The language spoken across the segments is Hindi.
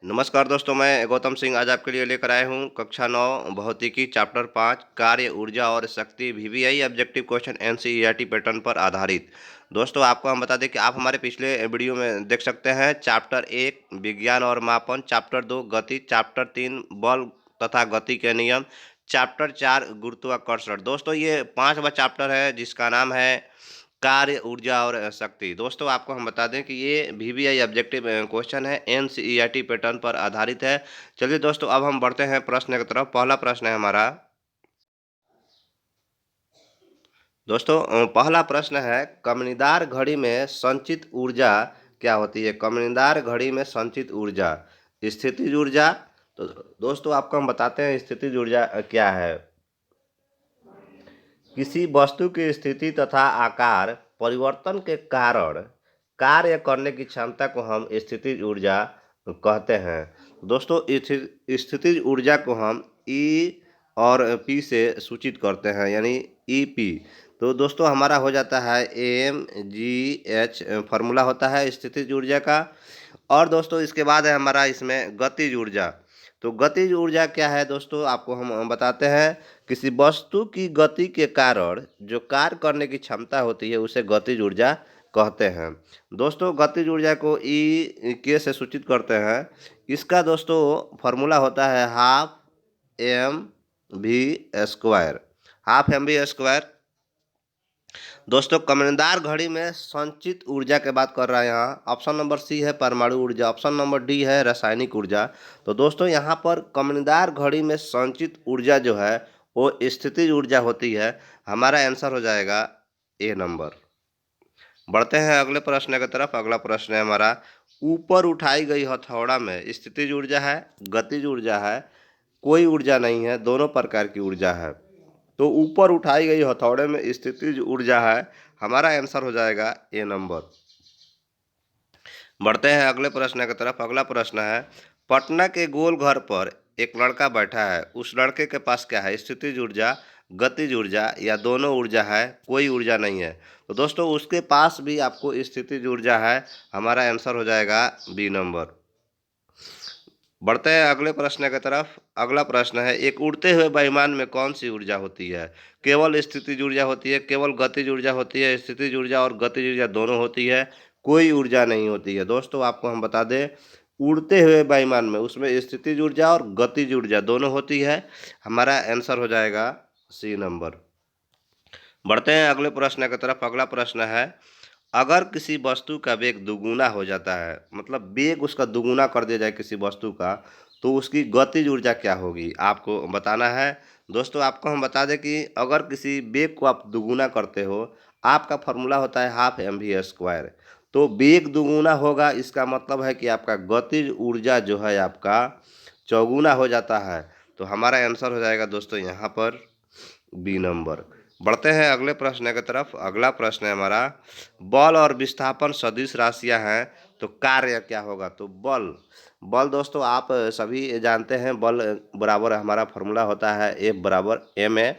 नमस्कार दोस्तों, मैं गौतम सिंह आज आपके लिए लेकर आया हूँ कक्षा 9 भौतिकी चैप्टर 5 कार्य, ऊर्जा और शक्ति VVI objective question NCERT pattern पर आधारित। दोस्तों, आपको हम बता दें कि आप हमारे पिछले वीडियो में देख सकते हैं चैप्टर 1 विज्ञान और मापन, चैप्टर 2 गति, चैप्टर 3 बल तथा गति के नियम, चैप्टर 4 गुरुत्वाकर्षण। दोस्तों, ये 5वां चैप्टर है जिसका नाम है कार्य, ऊर्जा और शक्ति। दोस्तों, आपको हम बता दें कि ये वीवीआई ऑब्जेक्टिव क्वेश्चन है, एनसीईआरटी पैटर्न पर आधारित है। चलिए दोस्तों, अब हम बढ़ते हैं प्रश्न की तरफ। पहला प्रश्न है हमारा। दोस्तों, पहला प्रश्न है कमनीदार घड़ी में संचित ऊर्जा क्या होती है? कमनीदार घड़ी में संचित ऊर्जा स्थितिज ऊर्जा। तो दोस्तों, आपको हम बताते हैं स्थितिज ऊर्जा क्या है। किसी वस्तु की स्थिति तथा आकार परिवर्तन के कारण कार्य करने की क्षमता को हम स्थितिज ऊर्जा कहते हैं। दोस्तों, स्थितिज ऊर्जा को हम ई और पी से सूचित करते हैं, यानी ई पी। तो दोस्तों, हमारा हो जाता है एम जी एच फार्मूला होता है स्थितिज ऊर्जा का। और दोस्तों, इसके बाद है हमारा इसमें गतिज ऊर्जा। तो गतिज ऊर्जा क्या है दोस्तों, आपको हम बताते हैं। किसी वस्तु की गति के कारण जो कार्य करने की क्षमता होती है उसे गतिज ऊर्जा कहते हैं। दोस्तों, गतिज ऊर्जा को ई के से सूचित करते हैं। इसका दोस्तों फॉर्मूला होता है half M V square. Half M V square. दोस्तों, कमनदार घड़ी में संचित ऊर्जा की बात कर रहा है। यहाँ ऑप्शन नंबर सी है परमाणु ऊर्जा, ऑप्शन नंबर डी है रासायनिक ऊर्जा। तो दोस्तों, यहाँ पर कमनदार घड़ी में संचित ऊर्जा जो है वो स्थितिज ऊर्जा होती है। हमारा आंसर हो जाएगा ए नंबर। बढ़ते हैं अगले प्रश्न की तरफ। अगला प्रश्न है हमारा, ऊपर उठाई गई हथौड़ा में स्थितिज ऊर्जा है, गतिज ऊर्जा है, कोई ऊर्जा नहीं है, दोनों प्रकार की ऊर्जा है। तो ऊपर उठाई गई हथौड़े में स्थितिज ऊर्जा है। हमारा आंसर हो जाएगा ए नंबर। बढ़ते हैं अगले प्रश्न की तरफ। अगला प्रश्न है, पटना के गोल घर पर एक लड़का बैठा है। उस लड़के के पास क्या है? स्थितिज ऊर्जा, गतिज ऊर्जा या दोनों ऊर्जा है, कोई ऊर्जा नहीं है। तो दोस्तों, उसके पास भी आपको स्थितिज ऊर्जा है। हमारा आंसर हो जाएगा बी नंबर। बढ़ते हैं अगले प्रश्न की तरफ। अगला प्रश्न है, एक उड़ते हुए विमान में कौन सी ऊर्जा होती है? केवल स्थितिज ऊर्जा होती है, केवल गतिज ऊर्जा होती है, स्थितिज ऊर्जा और गतिज ऊर्जा दोनों होती है, कोई ऊर्जा नहीं होती है। दोस्तों, आपको हम बता दें, उड़ते हुए विमान में उसमें स्थितिज ऊर्जा और गतिज ऊर्जा दोनों होती है। हमारा आंसर हो जाएगा सी नंबर। बढ़ते हैं अगले प्रश्न की तरफ। अगला प्रश्न है, अगर किसी वस्तु का वेग दुगुना हो जाता है, मतलब वेग उसका दुगुना कर दिया जाए किसी वस्तु का, तो उसकी गतिज ऊर्जा क्या होगी? आपको बताना है। दोस्तों, आपको हम बता दें कि अगर किसी वेग को आप दुगुना करते हो, आपका फॉर्मूला होता है हाफ एम वी स्क्वायर। तो वेग दुगुना होगा, इसका मतलब है कि आपका गतिज ऊर्जा जो है आपका चौगुना हो जाता है। तो हमारा आंसर हो जाएगा दोस्तों यहाँ पर बी नंबर। बढ़ते हैं अगले प्रश्न की तरफ। अगला प्रश्न है हमारा, बल और विस्थापन सदिश राशियां हैं, तो कार्य क्या होगा? तो बल। बल दोस्तों, आप सभी जानते हैं, बल बराबर हमारा फॉर्मूला होता है एफ बराबर एम ए।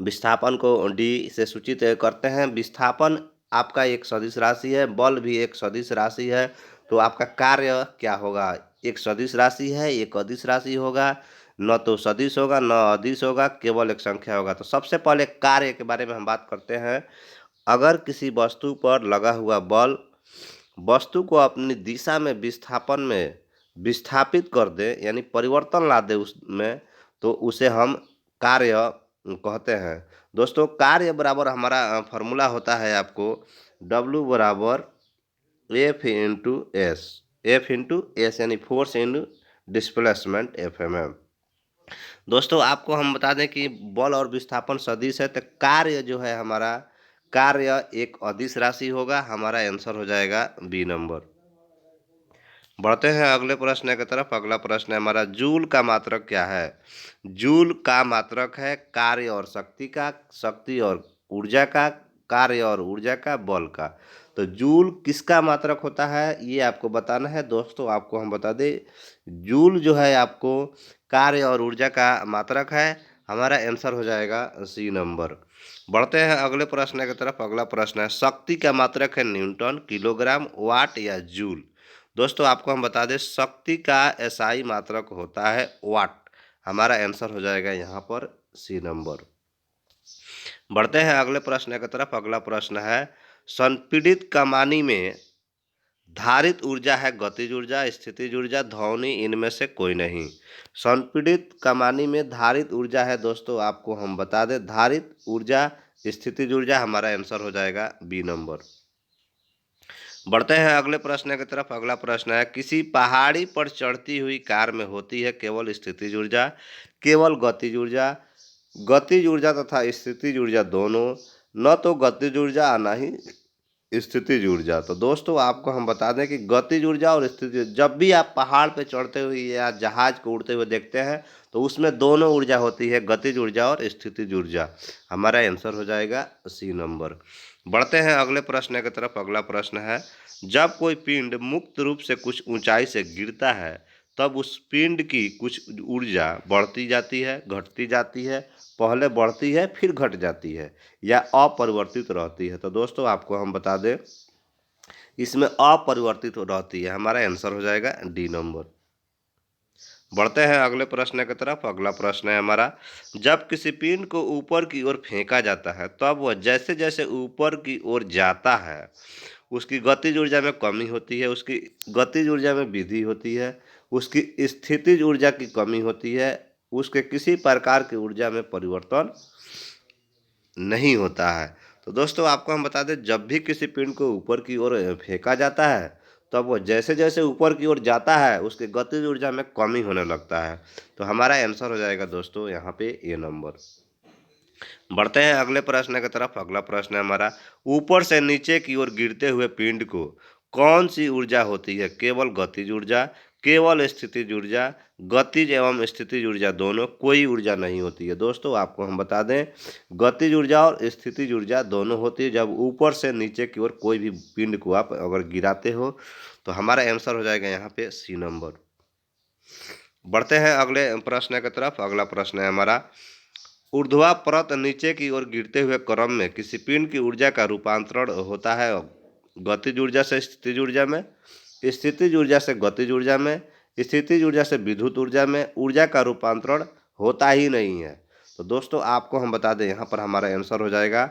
विस्थापन को डी से सूचित करते हैं। विस्थापन आपका एक सदिश राशि है, बल भी एक सदिश राशि है। तो आपका कार्य क्या होगा? एक सदिश राशि है, एक अदिश राशि होगा। न तो सदिश होगा न अदिश होगा, केवल एक संख्या होगा। तो सबसे पहले कार्य के बारे में हम बात करते हैं। अगर किसी वस्तु पर लगा हुआ बल वस्तु को अपनी दिशा में विस्थापन में विस्थापित कर दे, यानी परिवर्तन ला दे उसमें, तो उसे हम कार्य कहते हैं। दोस्तों, कार्य बराबर हमारा फॉर्मूला होता है आपको W बराबर F into S. F into S यानी force into displacement F M M. दोस्तों, आपको हम बता दें कि बल और विस्थापन सदिश है, तो कार्य जो है हमारा कार्य एक अदिश राशि होगा। हमारा आंसर हो जाएगा बी नंबर। बढ़ते हैं अगले प्रश्न की तरफ। अगला प्रश्न है हमारा, जूल का मात्रक क्या है? जूल का मात्रक है कार्य और शक्ति का, शक्ति और ऊर्जा का, कार्य और ऊर्जा का, बल का। तो जूल किसका मात्रक होता है ये आपको बताना है। दोस्तों, आपको हम बता दें, जूल जो है आपको कार्य और ऊर्जा का मात्रक है। हमारा आंसर हो जाएगा सी नंबर। बढ़ते हैं अगले प्रश्न की तरफ। अगला प्रश्न है, शक्ति का मात्रक है न्यूटन, किलोग्राम, वाट या जूल? दोस्तों आपको हम बता दें शक्ति का एसआई मात्रक होता है वाट। हमारा आंसर हो जाएगा यहाँ पर सी नंबर। बढ़ते हैं अगले प्रश्न की तरफ। अगला प्रश्न है संपीड़ित कमानी में धारित ऊर्जा है गतिज ऊर्जा, स्थितिज ऊर्जा, ध्वनि, इनमें से कोई नहीं। संपीड़ित कमानी में धारित ऊर्जा है दोस्तों, आपको हम बता दें धारित ऊर्जा स्थितिज ऊर्जा। हमारा आंसर हो जाएगा बी नंबर। बढ़ते हैं अगले प्रश्न की तरफ। अगला प्रश्न है किसी पहाड़ी पर चढ़ती हुई कार में होती है केवल स्थितिज ऊर्जा, केवल गतिज ऊर्जा, गतिज ऊर्जा तथा स्थितिज ऊर्जा दोनों, न तो गतिज ऊर्जा और न ही स्थितिज ऊर्जा। तो दोस्तों आपको हम बता दें कि गतिज ऊर्जा और स्थितिज, जब भी आप पहाड़ पे चढ़ते हुए या जहाज को उड़ते हुए देखते हैं तो उसमें दोनों ऊर्जा होती है, गतिज ऊर्जा और स्थितिज ऊर्जा। हमारा आंसर हो जाएगा सी नंबर। बढ़ते हैं अगले प्रश्न की तरफ। अगला प्रश्न है जब कोई पिंड मुक्त रूप से कुछ ऊंचाई से गिरता है तब उस पिंड की कुछ ऊर्जा बढ़ती जाती है, घटती जाती है, पहले बढ़ती है फिर घट जाती है, या अपरिवर्तित रहती है। तो दोस्तों आपको हम बता दें इसमें अपरिवर्तित रहती है। हमारा आंसर हो जाएगा डी नंबर। बढ़ते हैं अगले प्रश्न की तरफ। अगला प्रश्न है हमारा जब किसी पिंड को ऊपर की ओर फेंका जाता है तब वह जैसे जैसे ऊपर की ओर जाता है उसकी गतिज ऊर्जा में कमी होती है, उसकी गतिज ऊर्जा में वृद्धि होती है, उसकी स्थितिज ऊर्जा की कमी होती है, उसके किसी प्रकार की ऊर्जा में परिवर्तन नहीं होता है। तो दोस्तों आपको हम बता दें जब भी किसी पिंड को ऊपर की ओर फेंका जाता है तब वो जैसे जैसे ऊपर की ओर जाता है उसके गतिज ऊर्जा में कमी होने लगता है। तो हमारा आंसर हो जाएगा दोस्तों यहाँ पे ए नंबर। बढ़ते हैं अगले प्रश्न की तरफ। अगला प्रश्न है हमारा ऊपर से नीचे की ओर गिरते हुए पिंड को कौन सी ऊर्जा होती है, केवल गतिज ऊर्जा, केवल स्थितिज ऊर्जा, गतिज एवं स्थितिज ऊर्जा दोनों, कोई ऊर्जा नहीं होती है। दोस्तों आपको हम बता दें गतिज ऊर्जा और स्थितिज ऊर्जा दोनों होती है जब ऊपर से नीचे की ओर कोई भी पिंड को आप अगर गिराते हो। तो हमारा आंसर हो जाएगा यहाँ पे सी नंबर। बढ़ते हैं अगले प्रश्न की तरफ। अगला प्रश्न है हमारा ऊर्ध्वा परत नीचे की ओर गिरते हुए क्रम में किसी पिंड की ऊर्जा का रूपांतरण होता है गतिज ऊर्जा से स्थितिज ऊर्जा में, स्थितिज ऊर्जा से गतिज ऊर्जा में, स्थितिज ऊर्जा से विद्युत ऊर्जा में, ऊर्जा का रूपांतरण होता ही नहीं है। तो दोस्तों आपको हम बता दें यहाँ पर हमारा आंसर हो जाएगा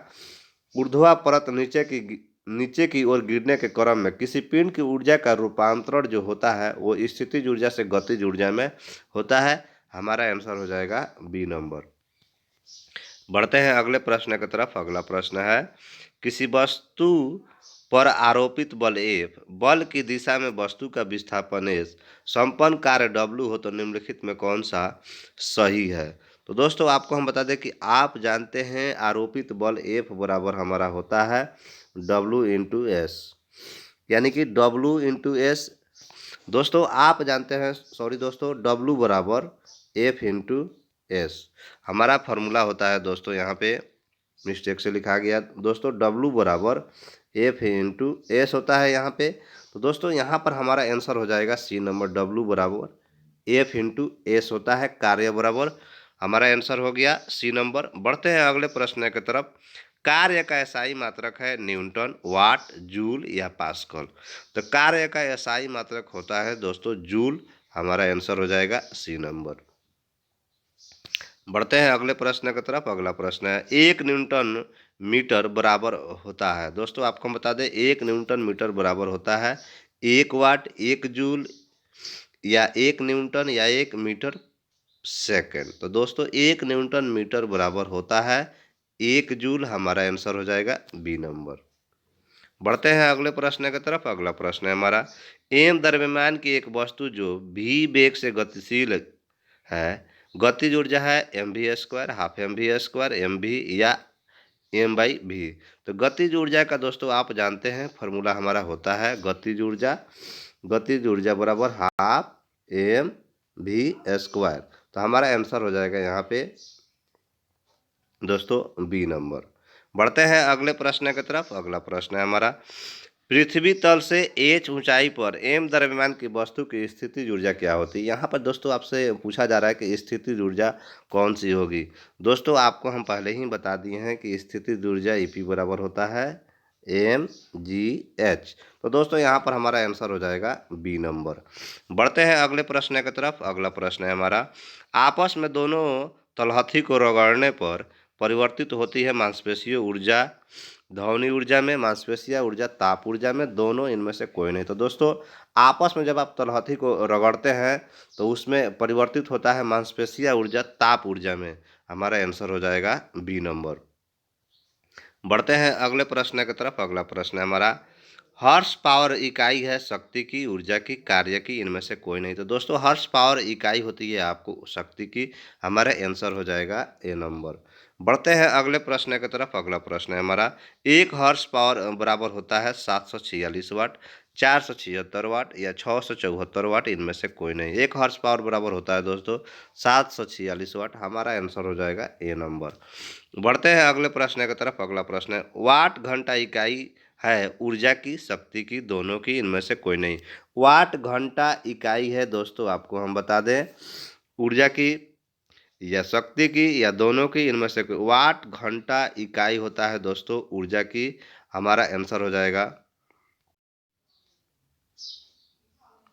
ऊर्ध्वा परत नीचे की ओर गिरने के क्रम में किसी पिंड की ऊर्जा का रूपांतरण जो होता है वो स्थितिज ऊर्जा से गतिज ऊर्जा में होता है। हमारा आंसर हो जाएगा बी नंबर। बढ़ते हैं अगले प्रश्न की तरफ। अगला प्रश्न है किसी वस्तु पर आरोपित बल F, बल की दिशा में वस्तु का विस्थापन S, संपन्न कार्य W हो तो निम्नलिखित में कौन सा सही है। तो दोस्तों आपको हम बता दें कि आप जानते हैं आरोपित बल F बराबर हमारा होता है W इंटू एस, यानी कि W इंटू एस। दोस्तों आप जानते हैं, सॉरी दोस्तों, W बराबर F इंटू एस हमारा फार्मूला होता है। दोस्तों यहाँ पे मिस्टेक से लिखा गया दोस्तों, W बराबर F इंटू एस होता है यहाँ पे। तो दोस्तों यहाँ पर हमारा आंसर हो जाएगा सी नंबर, W बराबर F इंटू एस होता है कार्य बराबर। हमारा आंसर हो गया सी नंबर। बढ़ते हैं अगले प्रश्न की तरफ। कार्य का एसआई मात्रक है न्यूटन, वाट, जूल या पास्कल। तो कार्य का एसआई मात्रक होता है दोस्तों जूल। हमारा आंसर हो जाएगा सी नंबर। बढ़ते हैं अगले प्रश्न की तरफ। अगला प्रश्न है 1 न्यूटन मीटर बराबर होता है। दोस्तों आपको हम बता दें 1 न्यूटन मीटर बराबर होता है 1 वाट, 1 जूल, या 1 न्यूटन या 1 मीटर सेकेंड। तो दोस्तों 1 न्यूटन मीटर बराबर होता है 1 जूल। हमारा आंसर हो जाएगा बी नंबर। बढ़ते हैं अगले प्रश्न की तरफ। अगला प्रश्न है हमारा एम द्रव्यमान की एक वस्तु जो भी वेग से गतिशील है, गतिज ऊर्जा है mv², हाफ mv², mv या m/v। तो गतिज ऊर्जा का दोस्तों आप जानते हैं फॉर्मूला हमारा होता है गतिज ऊर्जा बराबर हाफ mv²। तो हमारा आंसर हो जाएगा यहाँ पे दोस्तों बी नंबर। बढ़ते हैं अगले प्रश्न की तरफ। अगला प्रश्न है हमारा पृथ्वी तल से h ऊंचाई पर m द्रव्यमान की वस्तु की स्थितिज ऊर्जा क्या होती है। यहाँ पर दोस्तों आपसे पूछा जा रहा है कि स्थितिज ऊर्जा कौन सी होगी। दोस्तों आपको हम पहले ही बता दिए हैं कि स्थितिज ऊर्जा Ep बराबर होता है MGH। तो दोस्तों यहाँ पर हमारा आंसर हो जाएगा बी नंबर। बढ़ते हैं अगले प्रश्न की तरफ। अगला प्रश्न है हमारा, आपस में दोनों तलहथी को रगड़ने पर परिवर्तित होती है मांसपेशीय ऊर्जा ध्वनि ऊर्जा में, मांसपेशीय ऊर्जा ताप ऊर्जा में, दोनों इनमें से कोई नहीं। तो दोस्तों आपस में जब आप तलहथी को रगड़ते हैं तो उसमें परिवर्तित होता है मांसपेशीय ऊर्जा ताप ऊर्जा में। हमारा आंसर हो जाएगा बी नंबर। बढ़ते हैं अगले प्रश्न की तरफ। अगला प्रश्न है हमारा, हॉर्स पावर इकाई है शक्ति की, ऊर्जा की, कार्य की, इनमें से कोई नहीं। तो दोस्तों हॉर्स पावर इकाई होती है आपको शक्ति की। हमारा आंसर हो जाएगा ए नंबर। बढ़ते हैं अगले प्रश्न की तरफ। अगला प्रश्न है हमारा, एक हॉर्स पावर बराबर होता है 746 वाट, 476 वाट या 674 वाट, इनमें से कोई नहीं। एक हॉर्स पावर बराबर होता है दोस्तों 746 वाट। हमारा आंसर हो जाएगा ए नंबर। बढ़ते हैं अगले प्रश्न की तरफ। अगला प्रश्न है, वाट घंटा इकाई है ऊर्जा की, शक्ति की, दोनों की, इनमें से कोई नहीं। वाट घंटा इकाई है दोस्तों, आपको हम बता दें, ऊर्जा की या शक्ति की या दोनों की, इनमें से कोई। वाट घंटा इकाई होता है दोस्तों ऊर्जा की। हमारा आंसर हो जाएगा,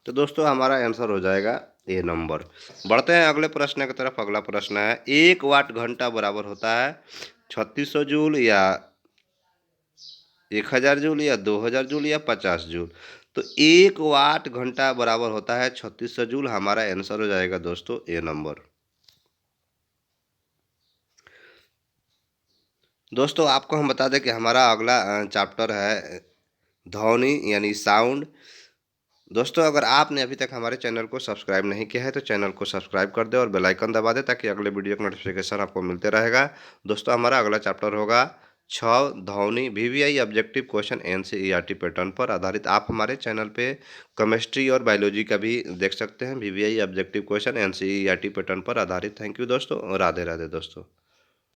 तो दोस्तों हमारा आंसर हो जाएगा ए नंबर। बढ़ते हैं अगले प्रश्न की तरफ। अगला प्रश्न है, एक वाट घंटा बराबर होता है 3600 जूल या 1000 जूल या 2000 जूल या 50 जूल। तो एक वाट घंटा बराबर होता है 3600 जूल। हमारा आंसर हो जाएगा दोस्तों ए नंबर। दोस्तों आपको हम बता दें कि हमारा अगला चैप्टर है ध्वनि यानी साउंड। दोस्तों अगर आपने अभी तक हमारे चैनल को सब्सक्राइब नहीं किया है तो चैनल को सब्सक्राइब कर दे और बेल आइकन दबा दे ताकि अगले वीडियो का नोटिफिकेशन आपको मिलते रहेगा। दोस्तों हमारा अगला चैप्टर होगा 6 ध्वनि VVI objective question NCERT pattern पर आधारित। आप हमारे चैनल पे केमिस्ट्री और बायोलॉजी का भी देख सकते हैं, VVI objective question NCERT pattern पर आधारित। थैंक यू दोस्तों, राधे राधे दोस्तों।